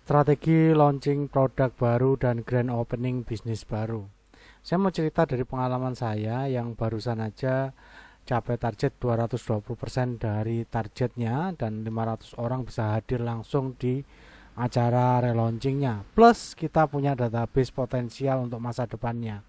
Strategi launching produk baru dan grand opening bisnis baru. Saya mau cerita dari pengalaman saya yang barusan aja capai target 220% dari targetnya dan 500 orang bisa hadir langsung di acara relaunchingnya. Plus kita punya database potensial untuk masa depannya.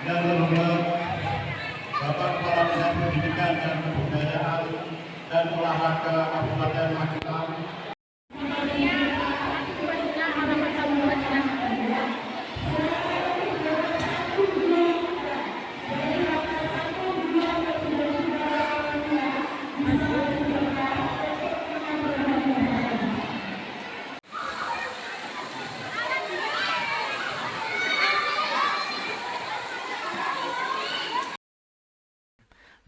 Dan terhormat Bapak Kepala Dinas Pendidikan dan Kebudayaan dan Olahraga Kabupaten Magetan.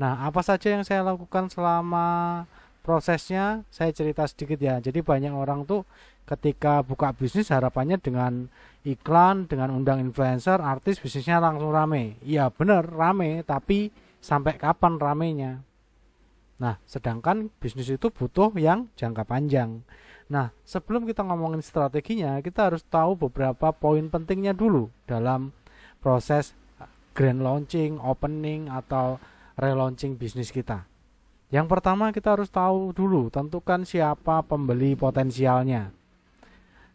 Nah, apa saja yang saya lakukan selama prosesnya? Saya cerita sedikit ya. Jadi banyak orang tuh ketika buka bisnis harapannya dengan iklan, dengan undang influencer, artis bisnisnya langsung rame. Iya bener rame, tapi sampai kapan ramenya? Nah, sedangkan bisnis itu butuh yang jangka panjang. Nah, sebelum kita ngomongin strateginya, kita harus tahu beberapa poin pentingnya dulu dalam proses grand launching, opening, atau relaunching bisnis kita. Yang pertama kita harus tahu dulu, tentukan siapa pembeli potensialnya.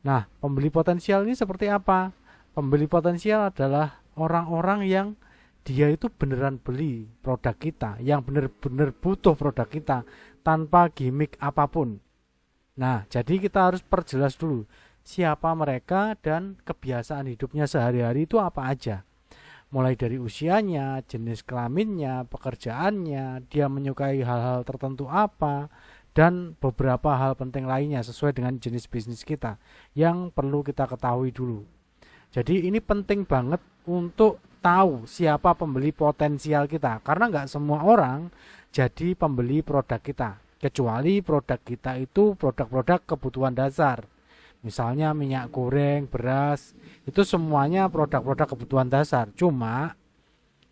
Nah, pembeli potensial ini seperti apa? Pembeli potensial adalah orang-orang yang dia itu beneran beli produk kita, yang bener-bener butuh produk kita tanpa gimmick apapun. Nah, jadi kita harus perjelas dulu siapa mereka dan kebiasaan hidupnya sehari-hari itu apa aja. Mulai dari usianya, jenis kelaminnya, pekerjaannya, dia menyukai hal-hal tertentu apa, dan beberapa hal penting lainnya sesuai dengan jenis bisnis kita yang perlu kita ketahui dulu. Jadi ini penting banget untuk tahu siapa pembeli potensial kita, karena nggak semua orang jadi pembeli produk kita, kecuali produk kita itu produk-produk kebutuhan dasar. Misalnya minyak goreng, beras, itu semuanya produk-produk kebutuhan dasar. Cuma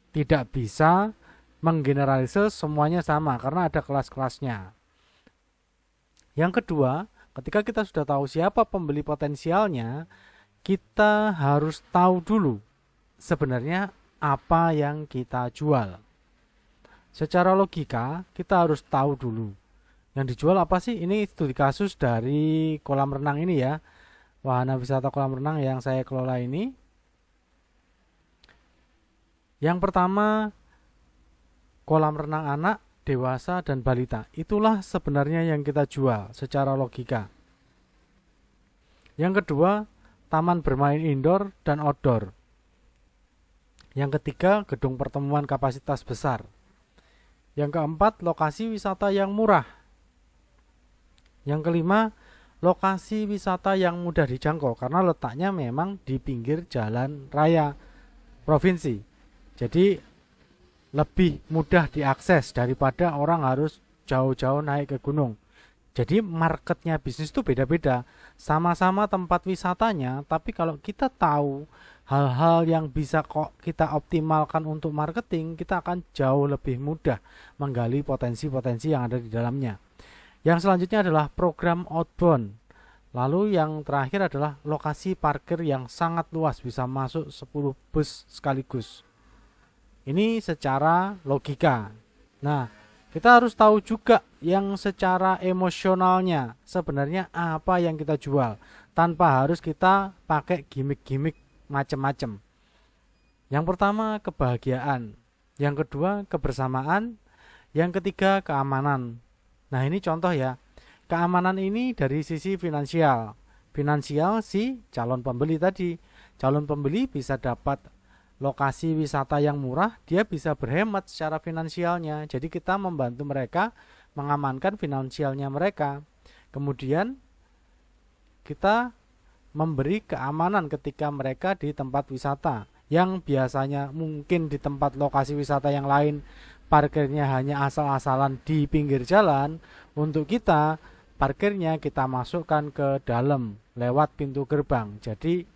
tidak bisa menggeneralisir semuanya sama karena ada kelas-kelasnya. Yang kedua, ketika kita sudah tahu siapa pembeli potensialnya, kita harus tahu dulu sebenarnya apa yang kita jual. Secara logika, kita harus tahu dulu yang dijual apa sih. Ini studi kasus dari kolam renang ini ya, wahana wisata kolam renang yang saya kelola ini. Yang pertama, kolam renang anak, dewasa, dan balita. Itulah sebenarnya yang kita jual secara logika. Yang kedua, taman bermain indoor dan outdoor. Yang ketiga, gedung pertemuan kapasitas besar. Yang keempat, lokasi wisata yang murah. Yang kelima, lokasi wisata yang mudah dijangkau karena letaknya memang di pinggir jalan raya provinsi. Jadi lebih mudah diakses daripada orang harus jauh-jauh naik ke gunung. Jadi marketnya bisnis itu beda-beda. Sama-sama tempat wisatanya, tapi kalau kita tahu hal-hal yang bisa kok kita optimalkan untuk marketing, kita akan jauh lebih mudah menggali potensi-potensi yang ada di dalamnya. Yang selanjutnya adalah program outbound. Lalu yang terakhir adalah lokasi parkir yang sangat luas, bisa masuk 10 bus sekaligus. Ini secara logika. Nah, kita harus tahu juga yang secara emosionalnya sebenarnya apa yang kita jual, tanpa harus kita pakai gimmick-gimmick macam-macam. Yang pertama kebahagiaan, yang kedua kebersamaan, yang ketiga keamanan. Nah ini contoh ya, keamanan ini dari sisi finansial. Finansial si calon pembeli tadi, calon pembeli bisa dapat lokasi wisata yang murah, dia bisa berhemat secara finansialnya. Jadi kita membantu mereka mengamankan finansialnya mereka. Kemudian kita memberi keamanan ketika mereka di tempat wisata, yang biasanya mungkin di tempat lokasi wisata yang lain parkirnya hanya asal-asalan di pinggir jalan. Untuk kita, parkirnya kita masukkan ke dalam lewat pintu gerbang, jadi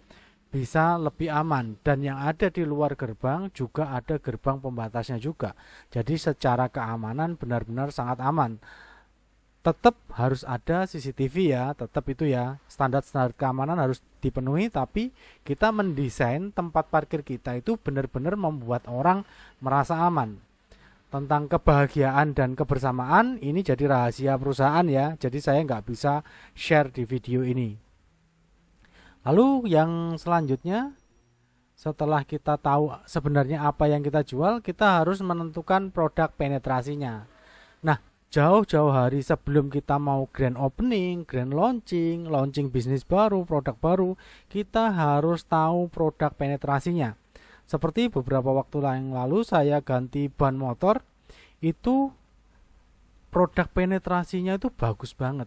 bisa lebih aman. Dan yang ada di luar gerbang juga ada gerbang pembatasnya juga, jadi secara keamanan benar-benar sangat aman. Tetap harus ada CCTV ya, tetap itu ya, standar-standar keamanan harus dipenuhi, tapi kita mendesain tempat parkir kita itu benar-benar membuat orang merasa aman. Tentang kebahagiaan dan kebersamaan ini jadi rahasia perusahaan ya, jadi saya nggak bisa share di video ini. Lalu yang selanjutnya, setelah kita tahu sebenarnya apa yang kita jual, kita harus menentukan produk penetrasinya. Nah, jauh-jauh hari sebelum kita mau grand opening, grand launching bisnis baru, produk baru, kita harus tahu produk penetrasinya. Seperti beberapa waktu yang lalu saya ganti ban motor, itu produk penetrasinya itu bagus banget.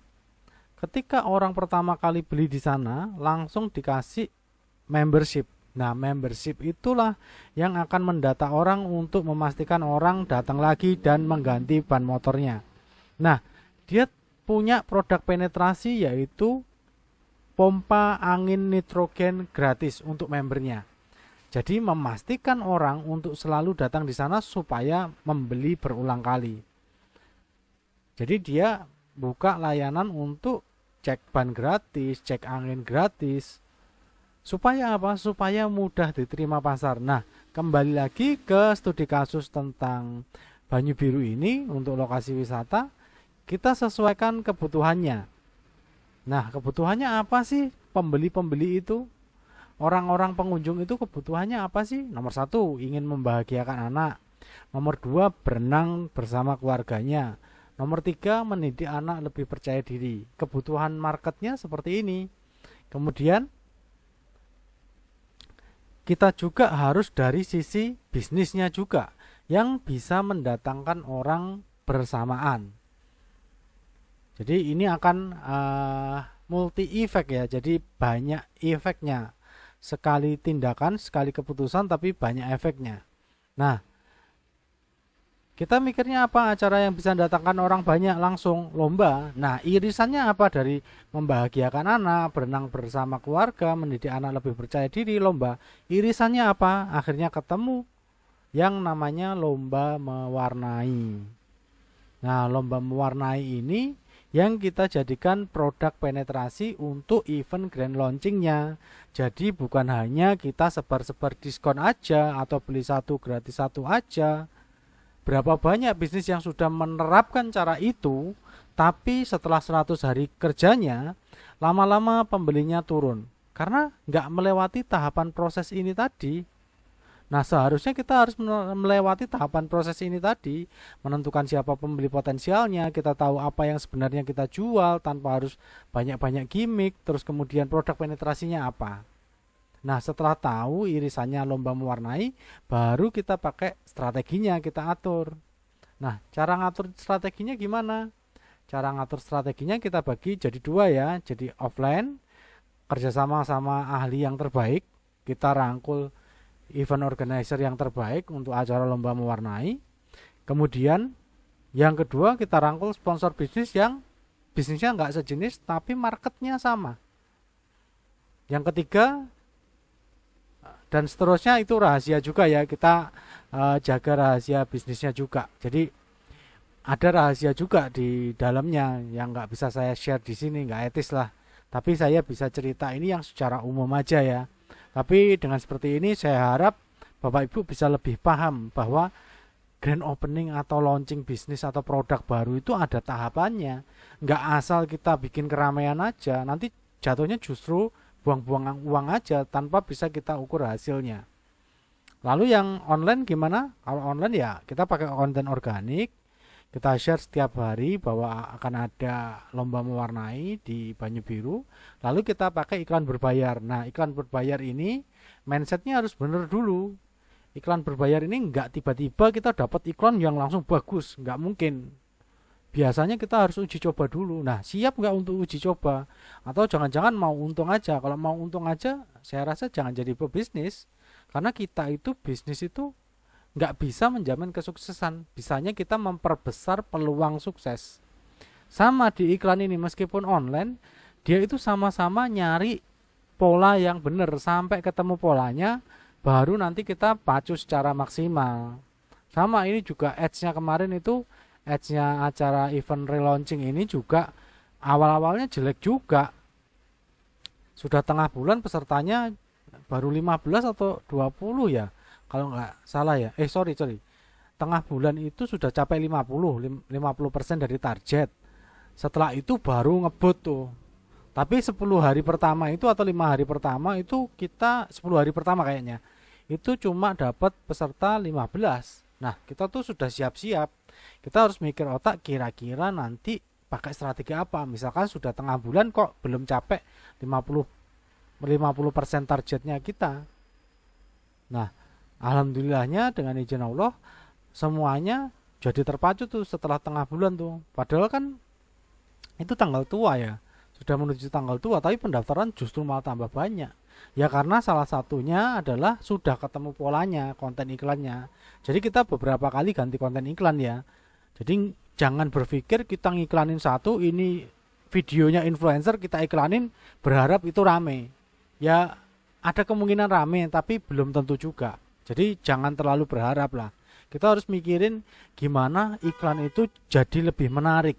Ketika orang pertama kali beli di sana, langsung dikasih membership. Nah, membership itulah yang akan mendata orang untuk memastikan orang datang lagi dan mengganti ban motornya. Nah, dia punya produk penetrasi yaitu pompa angin nitrogen gratis untuk membernya. Jadi memastikan orang untuk selalu datang di sana supaya membeli berulang kali. Jadi dia buka layanan untuk cek ban gratis, cek angin gratis. Supaya apa? Supaya mudah diterima pasar. Nah, kembali lagi ke studi kasus tentang Banyu Biru ini untuk lokasi wisata, kita sesuaikan kebutuhannya. Nah, kebutuhannya apa sih pembeli-pembeli itu? Orang-orang pengunjung itu kebutuhannya apa sih? Nomor 1, ingin membahagiakan anak. Nomor 2, berenang bersama keluarganya. Nomor 3, mendidik anak lebih percaya diri. Kebutuhan marketnya seperti ini. Kemudian kita juga harus dari sisi bisnisnya juga, yang bisa mendatangkan orang bersamaan. Jadi ini akan multi efek ya, jadi banyak efeknya. Sekali tindakan, sekali keputusan, tapi banyak efeknya. Nah, kita mikirnya apa? Acara yang bisa mendatangkan orang banyak langsung, lomba. Nah, irisannya apa dari membahagiakan anak, berenang bersama keluarga, mendidik anak lebih percaya diri, lomba. Irisannya apa? Akhirnya ketemu yang namanya lomba mewarnai. Nah, lomba mewarnai ini yang kita jadikan produk penetrasi untuk event grand launchingnya. Jadi bukan hanya kita sebar-sebar diskon aja atau beli satu gratis satu aja. Berapa banyak bisnis yang sudah menerapkan cara itu, tapi setelah 100 hari kerjanya, lama-lama pembelinya turun. Karena nggak melewati tahapan proses ini tadi. Nah, seharusnya kita harus melewati tahapan proses ini tadi, menentukan siapa pembeli potensialnya, kita tahu apa yang sebenarnya kita jual tanpa harus banyak-banyak gimmick, terus kemudian produk penetrasinya apa. Nah, setelah tahu irisannya lomba mewarnai, baru kita pakai strateginya, kita atur. Nah, cara ngatur strateginya gimana? Cara ngatur strateginya kita bagi jadi 2 ya, jadi offline, kerjasama sama ahli yang terbaik, kita rangkul event organizer yang terbaik untuk acara lomba mewarnai. Kemudian yang kedua, kita rangkul sponsor bisnis yang bisnisnya nggak sejenis tapi marketnya sama. Yang ketiga dan seterusnya itu rahasia juga ya, kita jaga rahasia bisnisnya juga. Jadi ada rahasia juga di dalamnya yang nggak bisa saya share di sini, nggak etis lah. Tapi saya bisa cerita ini yang secara umum aja ya. Tapi dengan seperti ini saya harap Bapak Ibu bisa lebih paham bahwa grand opening atau launching bisnis atau produk baru itu ada tahapannya. Nggak asal kita bikin keramaian aja, nanti jatuhnya justru buang-buang uang aja tanpa bisa kita ukur hasilnya. Lalu yang online gimana? Kalau online ya kita pakai konten organik, kita share setiap hari bahwa akan ada lomba mewarnai di Banyu Biru. Lalu kita pakai iklan berbayar. Nah, iklan berbayar ini mindsetnya harus benar dulu. Iklan berbayar ini nggak tiba-tiba kita dapat iklan yang langsung bagus, nggak mungkin. Biasanya kita harus uji coba dulu. Nah, siap nggak untuk uji coba? Atau jangan-jangan mau untung aja? Kalau mau untung aja, saya rasa jangan jadi pebisnis. Karena kita itu bisnis itu nggak bisa menjamin kesuksesan. Bisanya kita memperbesar peluang sukses. Sama di iklan ini, meskipun online, dia itu sama-sama nyari pola yang benar. Sampai ketemu polanya, baru nanti kita pacu secara maksimal. Sama ini juga ads-nya kemarin itu, ads-nya acara event relaunching ini juga awal-awalnya jelek juga. Sudah tengah bulan pesertanya baru 15 atau 20 ya, kalau nggak salah ya. Sorry. Tengah bulan itu sudah capai 50% dari target. Setelah itu baru ngebut tuh. Tapi 10 hari pertama itu atau 5 hari pertama itu kita 10 hari pertama kayaknya itu cuma dapat peserta 15. Nah, kita tuh sudah siap-siap. Kita harus mikir otak kira-kira nanti pakai strategi apa. Misalkan sudah tengah bulan kok belum capek 50% targetnya kita. Nah, alhamdulillahnya dengan izin Allah semuanya jadi terpacu tuh setelah tengah bulan tuh. Padahal kan itu tanggal tua ya. Sudah menuju tanggal tua, tapi pendaftaran justru malah tambah banyak. Ya karena salah satunya adalah sudah ketemu polanya, konten iklannya. Jadi kita beberapa kali ganti konten iklan ya. Jadi jangan berpikir kita ngiklanin satu, ini videonya influencer kita iklanin berharap itu rame. Ya ada kemungkinan rame, tapi belum tentu juga. Jadi jangan terlalu berharap lah. Kita harus mikirin gimana iklan itu jadi lebih menarik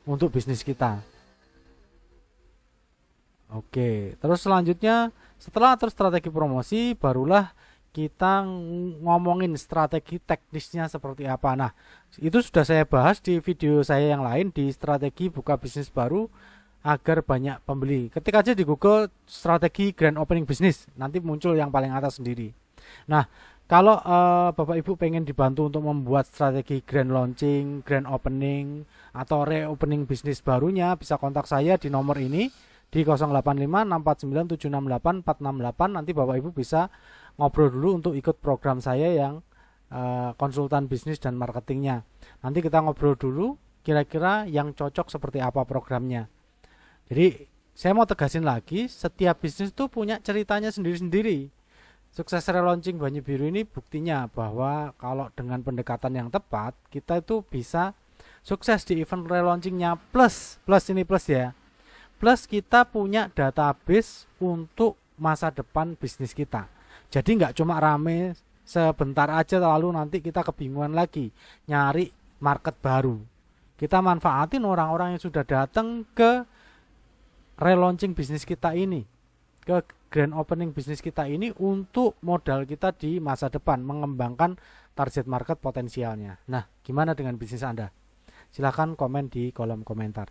untuk bisnis kita. Oke, terus selanjutnya setelah atur strategi promosi, barulah kita ngomongin strategi teknisnya seperti apa. Nah, itu sudah saya bahas di video saya yang lain di strategi buka bisnis baru agar banyak pembeli. Ketik aja di Google strategi grand opening bisnis, nanti muncul yang paling atas sendiri. Nah, kalau Bapak Ibu pengen dibantu untuk membuat strategi grand launching, grand opening, atau reopening bisnis barunya, bisa kontak saya di nomor ini di 085649768468. Nanti Bapak Ibu bisa ngobrol dulu untuk ikut program saya yang konsultan bisnis dan marketingnya. Nanti kita ngobrol dulu kira-kira yang cocok seperti apa programnya. Jadi saya mau tegasin lagi, setiap bisnis itu punya ceritanya sendiri-sendiri. Sukses relaunching Banyu Biru ini buktinya bahwa kalau dengan pendekatan yang tepat, kita itu bisa sukses di event relaunchingnya. Plus ini plus ya. Plus kita punya database untuk masa depan bisnis kita. Jadi nggak cuma rame sebentar aja lalu nanti kita kebingungan lagi nyari market baru. Kita manfaatin orang-orang yang sudah datang ke relaunching bisnis kita ini, ke grand opening bisnis kita ini untuk modal kita di masa depan, mengembangkan target market potensialnya. Nah, gimana dengan bisnis Anda? Silahkan komen di kolom komentar.